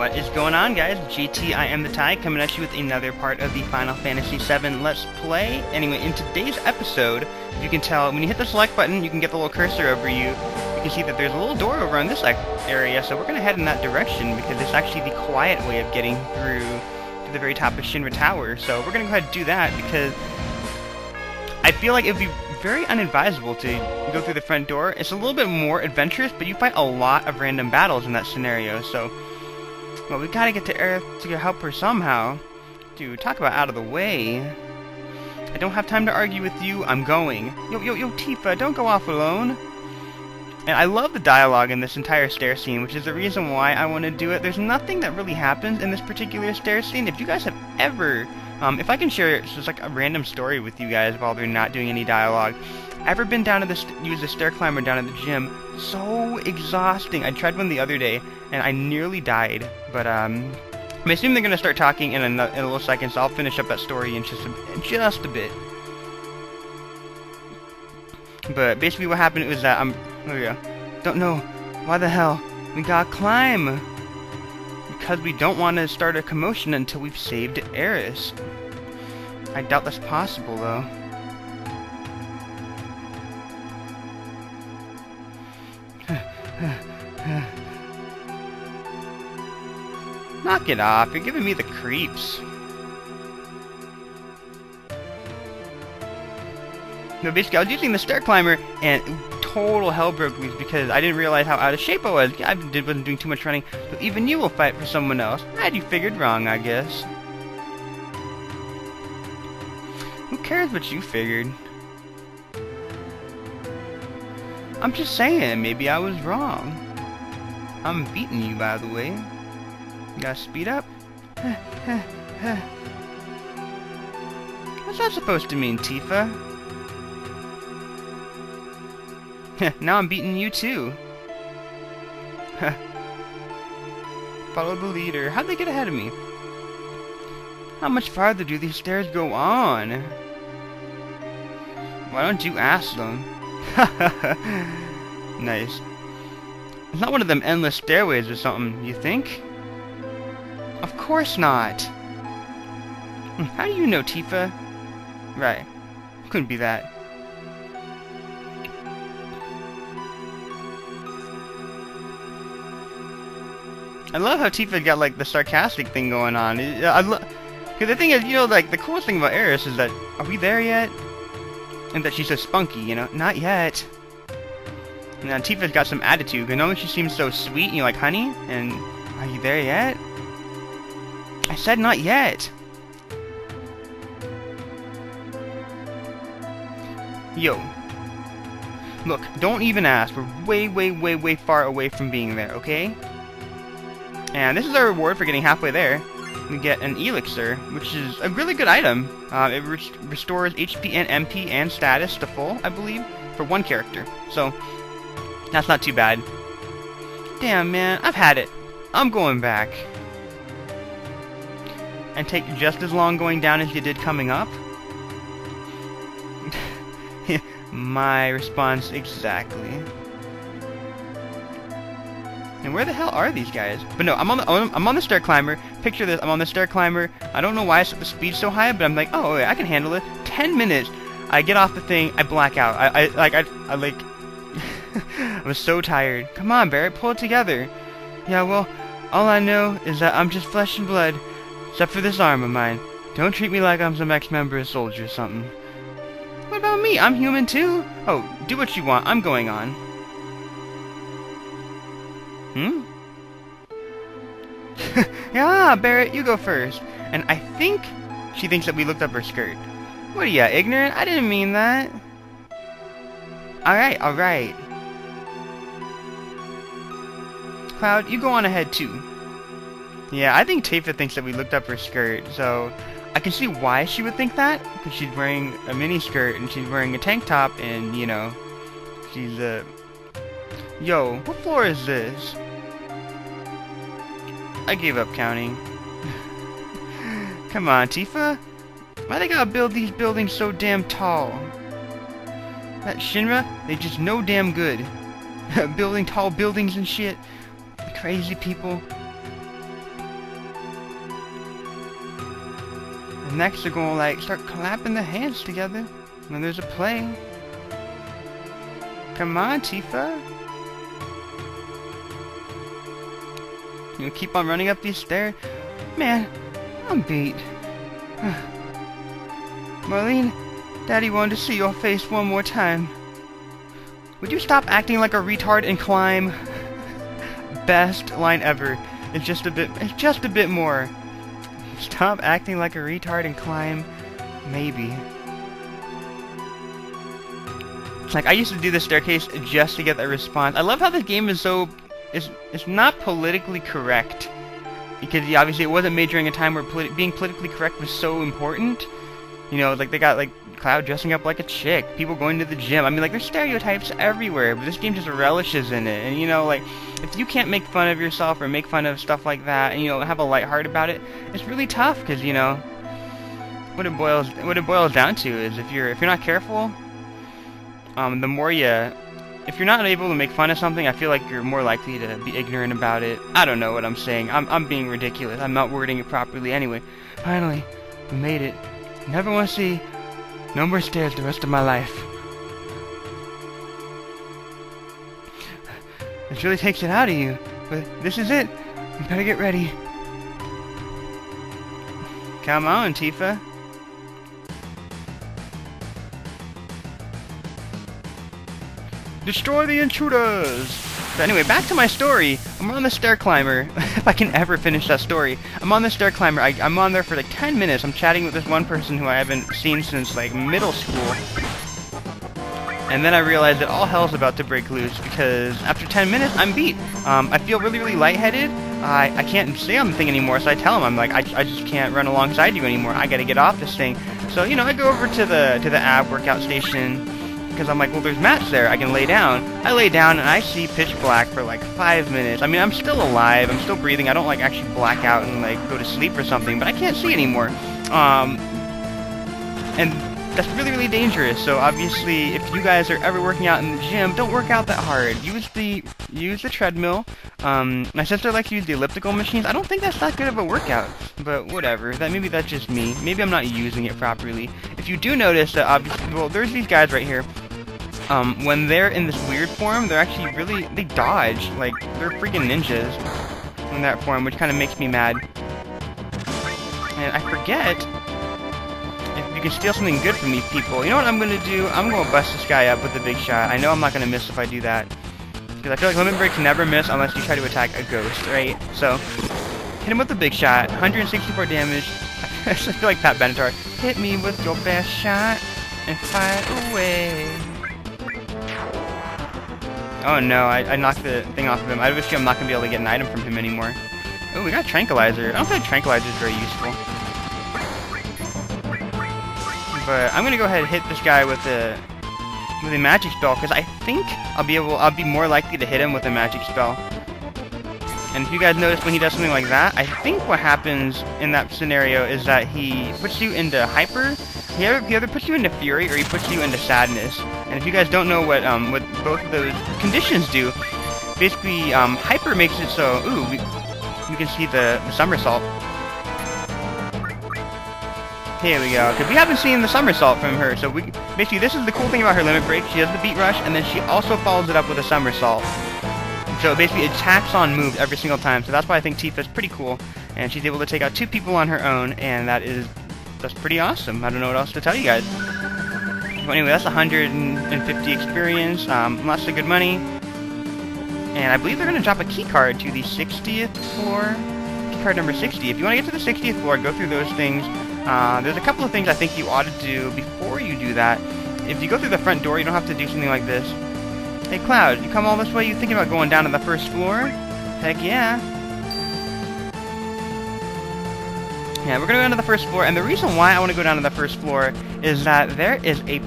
What is going on, guys? GT, I am the Tie, coming at you with another part of the Final Fantasy VII Let's Play. Anyway, in today's episode, you can tell, when you hit the select button, you can get the little cursor over you. You can see that there's a little door over on this area, so we're going to head in that direction, because it's actually the quiet way of getting through to the very top of Shinra Tower. So we're going to go ahead and do that, because I feel like it would be very unadvisable to go through the front door. It's a little bit more adventurous, but you fight a lot of random battles in that scenario, so... Well, we gotta get to Aeris to help her somehow. Dude, talk about out of the way. I don't have time to argue with you, I'm going. Yo, Tifa, don't go off alone. And I love the dialogue in this entire stair scene, which is the reason why I want to do it. There's nothing that really happens in this particular stair scene. If you guys have ever... if I can share just like a random story with you guys while they're not doing any dialogue. Ever been down to use the stair climber down at the gym? So exhausting. I tried one the other day and I nearly died. But I assume they're gonna start talking in a little second, so I'll finish up that story in just a bit. But basically, what happened was that don't know why the hell we gotta climb. Because we don't want to start a commotion until we've saved Aeris. I doubt that's possible, though. Knock it off, you're giving me the creeps. No, basically, I was using the stair climber, and total hell broke loose because I didn't realize how out of shape I was. I wasn't doing too much running, so even you will fight for someone else. I had you figured wrong, I guess. Who cares what you figured? I'm just saying, maybe I was wrong. I'm beating you, by the way. You gotta speed up. What's that supposed to mean, Tifa? Now I'm beating you too. Follow the leader. How'd they get ahead of me? How much farther do these stairs go on? Why don't you ask them? Nice. It's not one of them endless stairways or something, you think? Of course not. How do you know, Tifa? Right. Couldn't be that. I love how Tifa got like the sarcastic thing going on. Because the thing is, like the coolest thing about Aeris is that, are we there yet? And that she's so spunky, not yet. And now Tifa's got some attitude, because normally she seems so sweet, and you're like, honey, and are you there yet? I said not yet. Yo. Look, don't even ask. We're way far away from being there, okay? And this is our reward for getting halfway there. We get an elixir, which is a really good item. It restores HP and MP and status to full, I believe, for one character. So, that's not too bad. Damn, man, I've had it. I'm going back. And take just as long going down as you did coming up? My response exactly. And where the hell are these guys? But no, I'm on the stair climber. Picture this, I'm on the stair climber. I don't know why I set the speed so high, but I'm like, oh, wait, I can handle it. 10 minutes. I get off the thing, I black out. I was so tired. Come on, Barrett, pull it together. Yeah, well, all I know is that I'm just flesh and blood, except for this arm of mine. Don't treat me like I'm some ex-member of Soldier or something. What about me? I'm human too. Oh, do what you want. I'm going on. Yeah, Barrett, you go first. And I think she thinks that we looked up her skirt. What are you, ignorant? I didn't mean that. Alright. Cloud, you go on ahead too. Yeah, I think Tifa thinks that we looked up her skirt, so I can see why she would think that, because she's wearing a mini skirt and she's wearing a tank top and, she's Yo, what floor is this? I gave up counting. Come on, Tifa. Why they gotta build these buildings so damn tall? That Shinra, they just no damn good. Building tall buildings and shit. Crazy people. Next, they're gonna like start clapping their hands together when there's a play. Come on, Tifa. You keep on running up these stairs. Man, I'm beat. Marlene, Daddy wanted to see your face one more time. Would you stop acting like a retard and climb? Best line ever. It's just a bit more. Stop acting like a retard and climb. Maybe. Like, I used to do the staircase just to get that response. I love how this game is so... It's not politically correct. Because obviously it wasn't made during a time where being politically correct was so important. You know, like, they got, like, Cloud dressing up like a chick. People going to the gym. I mean, like, there's stereotypes everywhere. But this game just relishes in it. And, you know, like, if you can't make fun of yourself or make fun of stuff like that, and, you know, have a light heart about it, it's really tough. Because, you know, what it boils down to is if you're not careful... the more if you're not able to make fun of something, I feel like you're more likely to be ignorant about it. I don't know what I'm saying. I'm being ridiculous. I'm not wording it properly. Anyway, finally, we made it. Never want to see no more stairs the rest of my life. This really takes it out of you. But this is it. You better get ready. Come on, Tifa. Destroy the intruders! So anyway, back to my story. I'm on the stair climber. If I can ever finish that story. I'm on the stair climber. I'm on there for like 10 minutes. I'm chatting with this one person who I haven't seen since like middle school. And then I realized that all hell's about to break loose because after 10 minutes, I'm beat. I feel really, really lightheaded. I can't stay on the thing anymore, so I tell him, I'm like, I just can't run alongside you anymore. I gotta get off this thing. So, you know, I go over to the ab workout station. Because I'm like, well, there's mats there. I can lay down. I lay down and I see pitch black for like 5 minutes. I mean, I'm still alive. I'm still breathing. I don't like actually black out and like go to sleep or something, but I can't see anymore. And that's really, really dangerous. So obviously, if you guys are ever working out in the gym, don't work out that hard. Use the treadmill. My sister likes to use the elliptical machines. I don't think that's that good of a workout, but whatever. Maybe that's just me. Maybe I'm not using it properly. If you do notice that, obviously, well, there's these guys right here. When they're in this weird form, they're actually really, they dodge. Like, they're freaking ninjas in that form, which kind of makes me mad. And I forget if you can steal something good from these people. You know what I'm going to do? I'm going to bust this guy up with a big shot. I know I'm not going to miss if I do that. Because I feel like limit breaks never miss unless you try to attack a ghost, right? So, hit him with a big shot. 164 damage. I feel like Pat Benatar. Hit me with your best shot and fight away. Oh no, I knocked the thing off of him. I wish I'm not going to be able to get an item from him anymore. Oh, we got Tranquilizer. I don't feel like Tranquilizer is very useful. But I'm going to go ahead and hit this guy with a magic spell, because I think I'll be more likely to hit him with a magic spell. And if you guys notice when he does something like that, I think what happens in that scenario is that he puts you into hyper. He either puts you into fury or he puts you into sadness. And if you guys don't know what both of those conditions do, basically hyper makes it so we can see the somersault. Here we go. Because we haven't seen the somersault from her, so basically this is the cool thing about her limit break. She has the beat rush, and then she also follows it up with a somersault. So basically it taps on moves every single time. So that's why I think Tifa's pretty cool, and she's able to take out 2 people on her own, and that's pretty awesome. I don't know what else to tell you guys. But anyway, that's 150 experience, lots of good money. And I believe they're going to drop a key card to the 60th floor. Key card number 60. If you want to get to the 60th floor, go through those things. There's a couple of things I think you ought to do before you do that. If you go through the front door, you don't have to do something like this. Hey Cloud, you come all this way? You thinking about going down to the first floor? Heck yeah. Yeah, we're gonna go down to the first floor, and the reason why I want to go down to the first floor is that there is a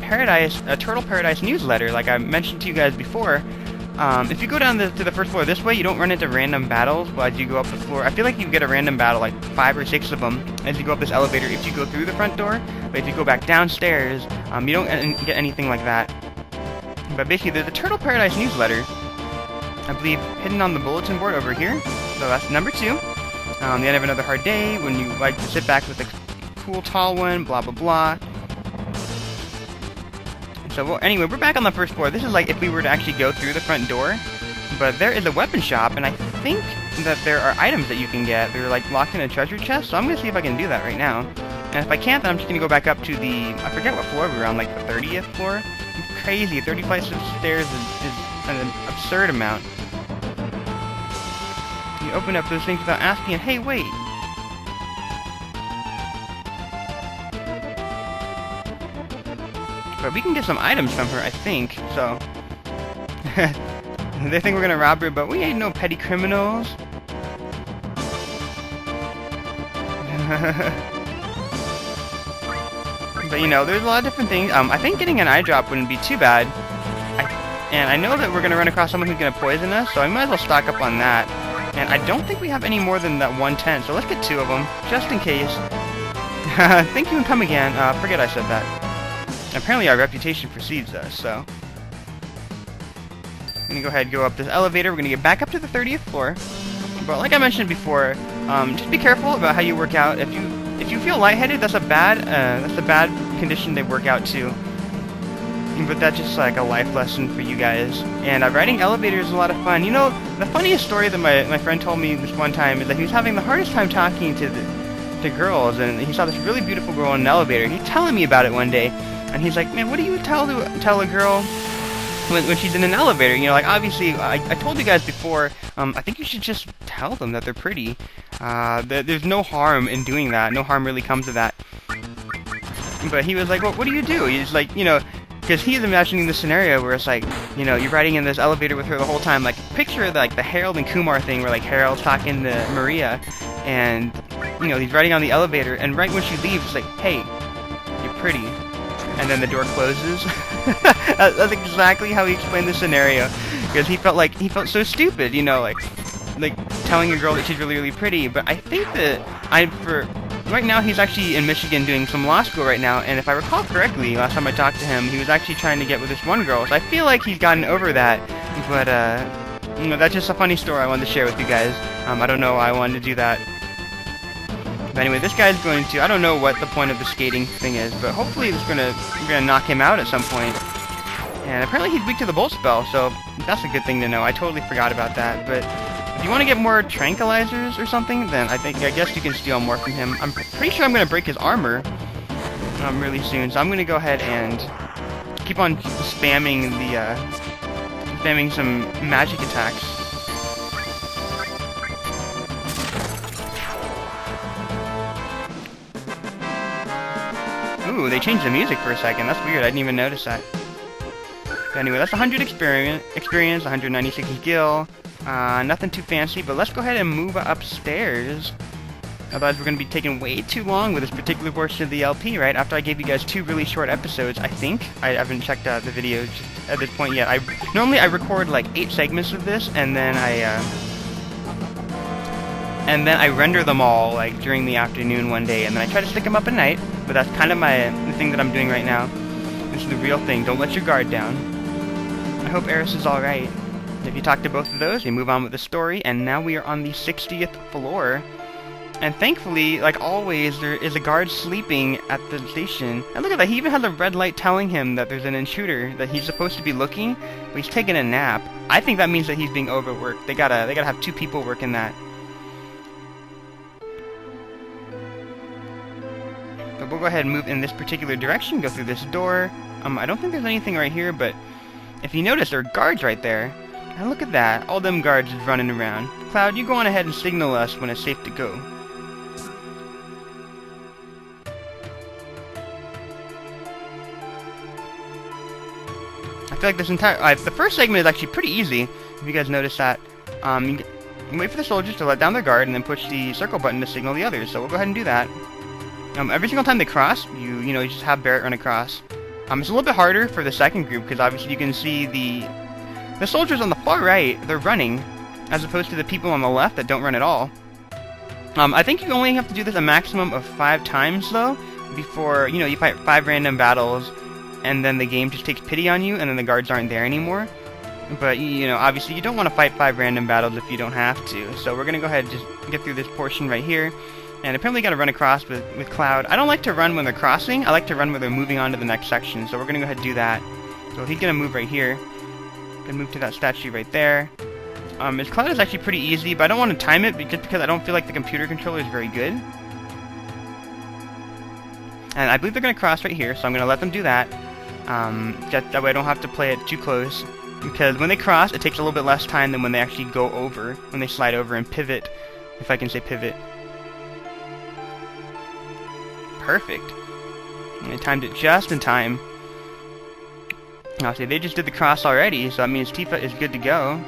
Turtle Paradise newsletter, like I mentioned to you guys before. If you go down to the first floor this way, you don't run into random battles as you go up the floor. I feel like you get a random battle, like 5 or 6 of them, as you go up this elevator if you go through the front door. But if you go back downstairs, you don't get anything like that. But basically, there's a Turtle Paradise newsletter, I believe, hidden on the bulletin board over here. So that's number 2. The end of another hard day, when you like to sit back with a cool tall one, blah blah blah. So, well, anyway, we're back on the first floor. This is like if we were to actually go through the front door. But there is a weapon shop, and I think that there are items that you can get. They're like locked in a treasure chest, so I'm going to see if I can do that right now. And if I can't, then I'm just going to go back up to the, I forget what floor we were on, like the 30th floor? It's crazy, 30 flights of stairs is an absurd amount. You open up those things without asking, and hey, wait! But we can get some items from her, I think, so... They think we're gonna rob her, but we ain't no petty criminals. But you know, there's a lot of different things. I think getting an eye drop wouldn't be too bad. And I know that we're gonna run across someone who's gonna poison us, so I might as well stock up on that. And I don't think we have any more than that 110, so let's get 2 of them, just in case. Thank you and come again. Forget I said that. Apparently our reputation precedes us, so... I'm gonna go ahead and go up this elevator. We're gonna get back up to the 30th floor. But like I mentioned before, just be careful about how you work out. If you feel lightheaded, that's a bad condition to work out to. But that's just like a life lesson for you guys. And riding elevators is a lot of fun. You know, the funniest story that my friend told me this one time is that he was having the hardest time talking to girls, and he saw this really beautiful girl in an elevator. He's telling me about it one day, and he's like, "Man, what do you tell a girl when she's in an elevator?" You know, like, obviously, I told you guys before, I think you should just tell them that they're pretty. There's no harm in doing that. No harm really comes of that. But he was like, well, what do you do? He's like, you know, because he's imagining the scenario where it's like, you know, you're riding in this elevator with her the whole time. Like, picture like the Harold and Kumar thing where like Harold's talking to Maria, and, you know, he's riding on the elevator, and right when she leaves, it's like, hey, you're pretty. And then the door closes. That's exactly how he explained the scenario, because he felt so stupid, you know, like telling a girl that she's really, really pretty. But I think that right now he's actually in Michigan doing some law school right now, and if I recall correctly, last time I talked to him, he was actually trying to get with this one girl. So I feel like he's gotten over that. But you know, that's just a funny story I wanted to share with you guys. I don't know why I wanted to do that. But anyway, this guy's going to... I don't know what the point of the skating thing is, but hopefully we're gonna knock him out at some point. And apparently he's weak to the bolt spell, so that's a good thing to know. I totally forgot about that. But if you want to get more tranquilizers or something, then I guess you can steal more from him. I'm pretty sure I'm gonna break his armor really soon, so I'm gonna go ahead and keep on spamming some magic attacks. Ooh, they changed the music for a second. That's weird. I didn't even notice that. But anyway, that's 100 experience, 196 skill. Nothing too fancy, but let's go ahead and move upstairs. Otherwise, we're going to be taking way too long with this particular portion of the LP, right? After I gave you guys 2 really short episodes, I think. I haven't checked out the videos at this point yet. Normally I record like 8 segments of this, and then I render them all like during the afternoon one day, and then I try to stick them up at night. But that's kind of the thing that I'm doing right now. This is the real thing. Don't let your guard down. I hope Aeris is alright. If you talk to both of those, we move on with the story, and now we are on the 60th floor. And thankfully, like always, there is a guard sleeping at the station. And look at that, he even has a red light telling him that there's an intruder, that he's supposed to be looking, but he's taking a nap. I think that means that he's being overworked. They gotta have 2 people working that. But we'll go ahead and move in this particular direction, go through this door. I don't think there's anything right here, but if you notice, there are guards right there. And look at that, all them guards is running around. Cloud, you go on ahead and signal us when it's safe to go. I feel like this entire... the first segment is actually pretty easy, if you guys notice that. You wait for the soldiers to let down their guard, and then push the circle button to signal the others, so we'll go ahead and do that. Every single time they cross, you just have Barrett run across. It's a little bit harder for the second group, because obviously you can see the soldiers on the far right, they're running, as opposed to the people on the left that don't run at all. I think you only have to do this a maximum of 5 times, though, before, you fight 5 random battles, and then the game just takes pity on you, and then the guards aren't there anymore. But, obviously you don't want to fight 5 random battles if you don't have to. So we're going to go ahead and just get through this portion right here. And apparently you gotta run across with Cloud. I don't like to run when they're crossing. I like to run when they're moving on to the next section. So we're gonna go ahead and do that. So he's gonna move right here. Gonna move to that statue right there. His Cloud is actually pretty easy, but I don't want to time it just because I don't feel like the computer controller is very good. And I believe they're gonna cross right here, so I'm gonna let them do that. That way I don't have to play it too close. Because when they cross, it takes a little bit less time than when they actually go over, when they slide over and pivot, if I can say pivot. Perfect. And I timed it just in time. Obviously, they just did the cross already, so that means Tifa is good to go.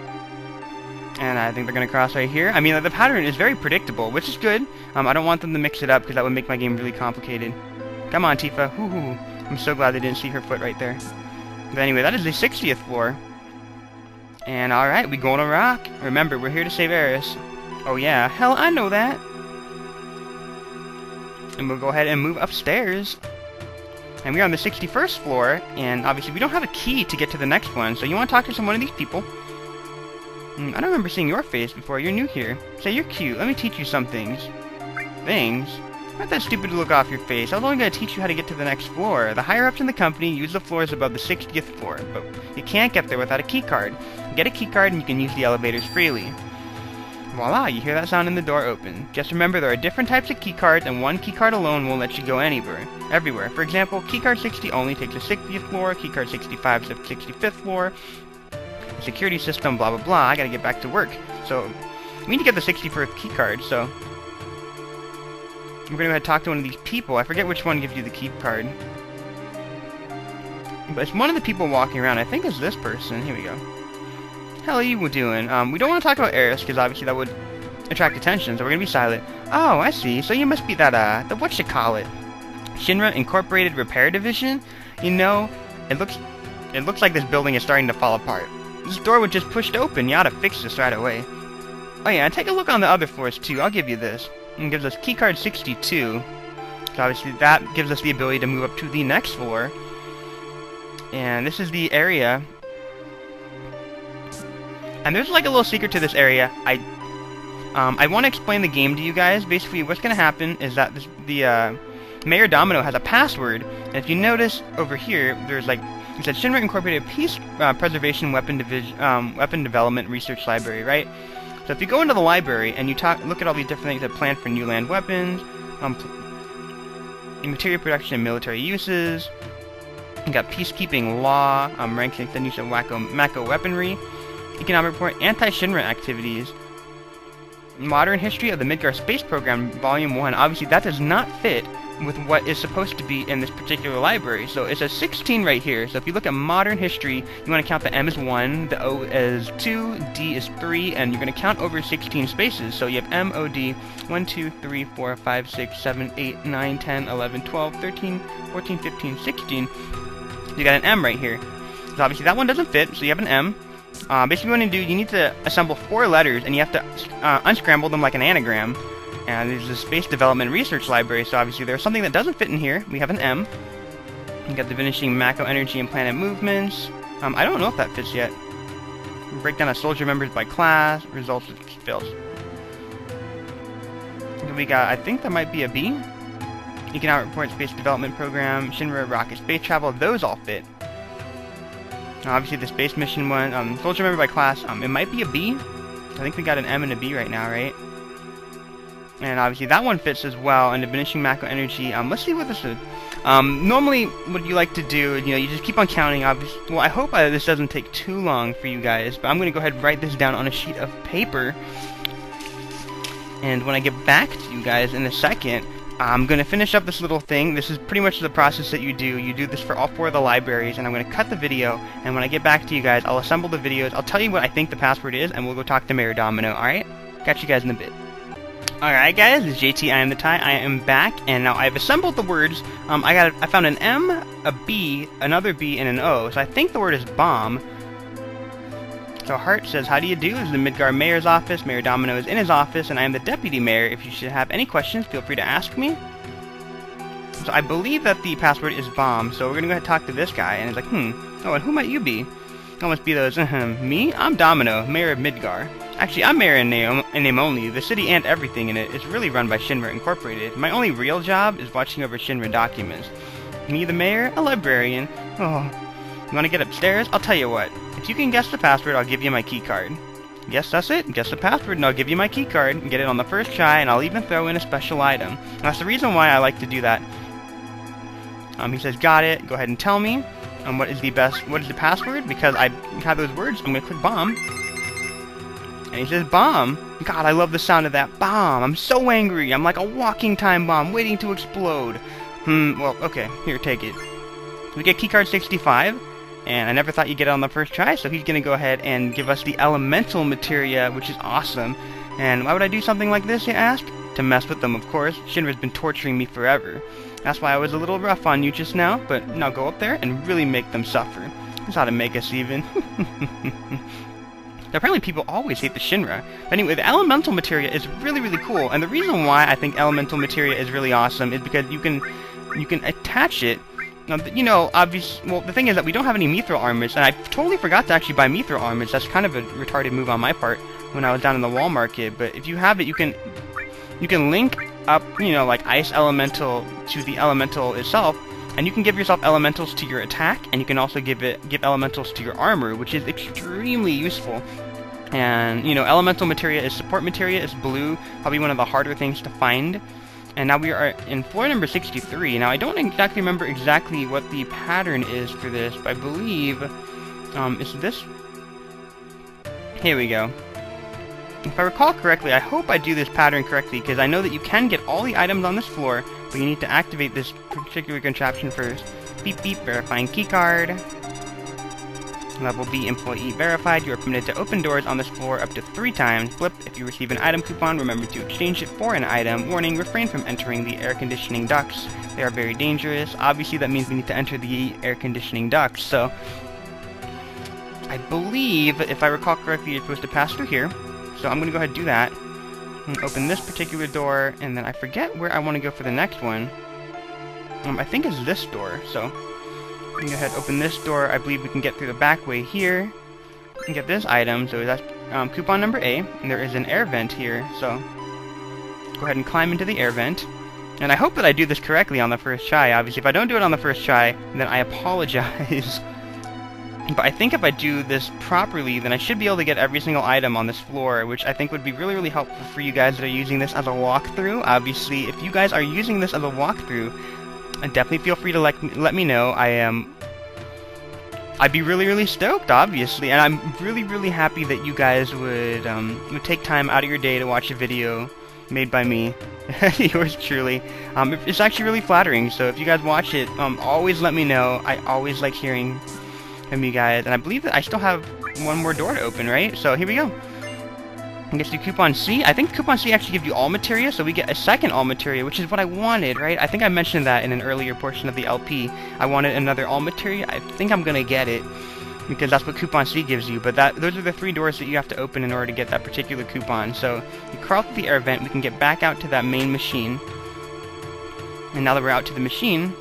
And I think they're going to cross right here. I mean, the pattern is very predictable, which is good. I don't want them to mix it up, because that would make my game really complicated. Come on, Tifa. Woohoo. I'm so glad they didn't see her foot right there. But anyway, that is the 60th floor. And alright, we go on a rock. Remember, we're here to save Aeris. Oh yeah, hell, I know that. And we'll go ahead and move upstairs. And we're on the 61st floor, and obviously we don't have a key to get to the next one, so you want to talk to some one of these people. I don't remember seeing your face before. You're new here. Say, you're cute. Let me teach you some things. Things? Not that stupid to look off your face. I was only going to teach you how to get to the next floor. The higher-ups in the company use the floors above the 60th floor, but you can't get there without a key card. Get a key card and you can use the elevators freely. Voila, you hear that sound and the door open. Just remember there are different types of key cards, and one key card alone won't let you go everywhere. For example, key card 60 only takes the 60th floor, key card 65 is the 65th floor, security system, blah blah blah. I gotta get back to work. So, we need to get the 61st key card, so we're gonna go ahead and talk to one of these people. I forget which one gives you the key card. But it's one of the people walking around. I think it's this person. Here we go. Hell are you doing? We don't want to talk about Aeris, because obviously that would attract attention, so we're gonna be silent. Oh, I see. So you must be that, the whatchamacallit, Shinra Incorporated Repair Division? You know, it looks like this building is starting to fall apart. This door was just pushed open. You ought to fix this right away. Oh yeah, and take a look on the other floors too. I'll give you this. It gives us keycard 62. So obviously that gives us the ability to move up to the next floor. And this is the area. And there's like a little secret to this area. I want to explain the game to you guys. Basically, what's going to happen is that the Mayor Domino has a password. And if you notice over here, there's like, it says Shinra Incorporated Peace Preservation Weapon Development Research Library, right? So if you go into the library and you look at all these different things that plan for new land weapons, material production and military uses, you got peacekeeping law, ranks and extension of Mako weaponry, economic report, anti-Shinra activities, modern history of the Midgar Space Program, Volume 1. Obviously, that does not fit with what is supposed to be in this particular library. So it says 16 right here. So if you look at modern history, you want to count the M as 1, the O as 2, D is 3, and you're going to count over 16 spaces. So you have M, O, D, 1, 2, 3, 4, 5, 6, 7, 8, 9, 10, 11, 12, 13, 14, 15, 16. You got an M right here. So obviously that one doesn't fit, so you have an M. Basically what you want to do, you need to assemble 4 letters, and you have to unscramble them like an anagram. And there's the Space Development Research Library, so obviously there's something that doesn't fit in here. We have an M. We got diminishing Mako energy and planet movements. I don't know if that fits yet. Breakdown of soldier members by class. Results of spills. We got, I think that might be a B. Economic Report, Space Development Program, Shinra Rocket Space Travel. Those all fit. Obviously the space mission one, soldier member by class, it might be a B. I think we got an M and a B right now, right? And obviously that one fits as well, and diminishing Mako energy. Let's see what this is. Normally what you like to do, you just keep on counting, obviously. Well, I hope this doesn't take too long for you guys, but I'm going to go ahead and write this down on a sheet of paper. And when I get back to you guys in a second, I'm going to finish up this little thing. This is pretty much the process that you do. You do this for all 4 of the libraries, and I'm going to cut the video, and when I get back to you guys, I'll assemble the videos. I'll tell you what I think the password is, and we'll go talk to Mayor Domino, alright? Catch you guys in a bit. Alright guys, this is JT, iamthetie. I am back, and now I've assembled the words. I found an M, a B, another B, and an O, so I think the word is bomb. So Hart says, how do you do? This is the Midgar Mayor's office. Mayor Domino is in his office, and I am the Deputy Mayor. If you should have any questions, feel free to ask me. So I believe that the password is bomb, so we're going to go ahead and talk to this guy, and he's like, oh, and who might you be? I must be those, me? I'm Domino, Mayor of Midgar. Actually, I'm mayor in name only. The city and everything in it is really run by Shinra Incorporated. My only real job is watching over Shinra documents. Me, the mayor, a librarian. Oh, you want to get upstairs? I'll tell you what. If you can guess the password, I'll give you my key card. Yes, that's it. Guess the password, and I'll give you my key card. Get it on the first try, and I'll even throw in a special item. And that's the reason why I like to do that. He says, got it. Go ahead and tell me. What is the password? Because I have those words, I'm going to click bomb. And he says bomb. God, I love the sound of that bomb. I'm so angry. I'm like a walking time bomb waiting to explode. Well, okay. Here, take it. We get keycard 65. And I never thought you'd get it on the first try, so he's going to go ahead and give us the elemental materia, which is awesome. And why would I do something like this, you ask? To mess with them, of course. Shinra's been torturing me forever. That's why I was a little rough on you just now, but now go up there and really make them suffer. That's how to make us even. Apparently people always hate the Shinra. But anyway, the elemental materia is really, really cool, and the reason why I think elemental materia is really awesome is because you can attach it. You know, obviously, well, the thing is that we don't have any mithril armors, and I totally forgot to actually buy mithril armors. That's kind of a retarded move on my part when I was down in the wall market, but if you have it, you can link up, you know, like ice elemental to the elemental itself, and you can give yourself elementals to your attack, and you can also give elementals to your armor, which is extremely useful. And, you know, elemental materia is support materia, is blue, probably one of the harder things to find. And now we are in floor number 63. Now, I don't exactly remember exactly what the pattern is for this, but I believe, is this? Here we go. If I recall correctly, I hope I do this pattern correctly, because I know that you can get all the items on this floor, but you need to activate this particular contraption first. Beep beep, verifying keycard. Level B employee verified. You are permitted to open doors on this floor up to 3 times. Blip, if you receive an item coupon, remember to exchange it for an item. Warning, refrain from entering the air conditioning ducts. They are very dangerous. Obviously, that means we need to enter the air conditioning ducts, so I believe, if I recall correctly, you're supposed to pass through here. So I'm going to go ahead and do that. And open this particular door, and then I forget where I want to go for the next one. I think it's this door, so we can go ahead and open this door. I believe we can get through the back way here and get this item. So that's coupon number A, and there is an air vent here, so go ahead and climb into the air vent. And I hope that I do this correctly on the first try. Obviously, if I don't do it on the first try, then I apologize. But I think if I do this properly, then I should be able to get every single item on this floor, which I think would be really, really helpful for you guys that are using this as a walkthrough. Obviously, if you guys are using this as a walkthrough, definitely feel free to let me know. I'd be really, really stoked, obviously, and I'm really, really happy that you guys would take time out of your day to watch a video made by me, yours truly. It's actually really flattering, so if you guys watch it, always let me know. I always like hearing from you guys, and I believe that I still have one more door to open, right? So here we go. I guess do coupon C. I think coupon C actually gives you all materia, so we get a second all materia, which is what I wanted, right? I think I mentioned that in an earlier portion of the LP. I wanted another all materia. I think I'm gonna get it, because that's what coupon C gives you, but those are the 3 doors that you have to open in order to get that particular coupon. So you crawl through the air vent, we can get back out to that main machine. And now that we're out to the machine,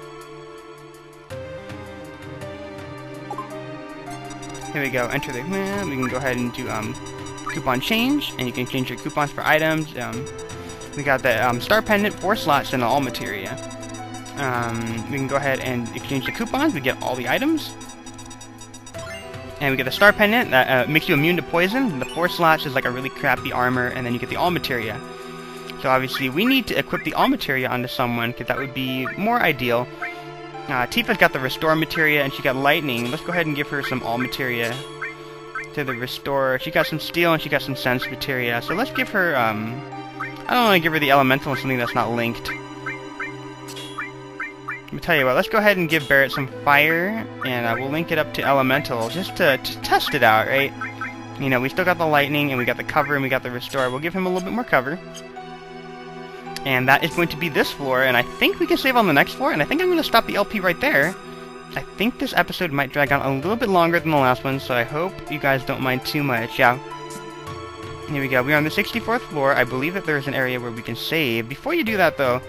here we go, enter the, we can go ahead and do coupon change, and you can change your coupons for items. We got the star pendant, 4 slots, and all materia. We can go ahead and exchange the coupons, we get all the items. And we get the star pendant, that makes you immune to poison. The 4 slots is like a really crappy armor, and then you get the all materia. So obviously we need to equip the all materia onto someone, because that would be more ideal. Tifa's got the restore materia, and she got lightning. Let's go ahead and give her some all materia to the restore. She got some steel, and she got some sense materia. So let's give her, I don't want to give her the elemental and something that's not linked. Let me tell you what, let's go ahead and give Barrett some fire, and we'll link it up to elemental, just to test it out, right? You know, we still got the lightning, and we got the cover, and we got the restore. We'll give him a little bit more cover. And that is going to be this floor, and I think we can save on the next floor, and I think I'm going to stop the LP right there. I think this episode might drag on a little bit longer than the last one, so I hope you guys don't mind too much. Yeah. Here we go. We're on the 64th floor. I believe that there is an area where we can save. Before you do that, though,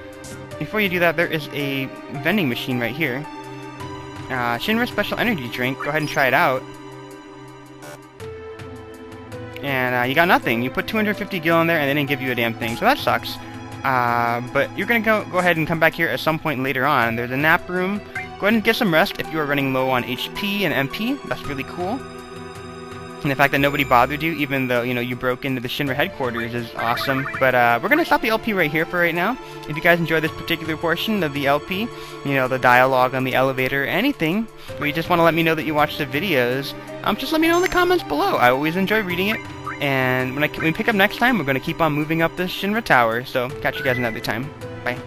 there is a vending machine right here. Shinra Special Energy Drink. Go ahead and try it out. and you got nothing. You put 250 gil in there, and they didn't give you a damn thing, so that sucks. But you're gonna go ahead and come back here at some point later on. There's a nap room. Go ahead and get some rest if you are running low on HP and MP. That's really cool. And the fact that nobody bothered you, even though, you know, you broke into the Shinra headquarters, is awesome. But we're going to stop the LP right here for right now. If you guys enjoy this particular portion of the LP, you know, the dialogue on the elevator, anything, or you just want to let me know that you watched the videos, just let me know in the comments below. I always enjoy reading it. And when we pick up next time, we're going to keep on moving up this Shinra tower. So, catch you guys another time. Bye.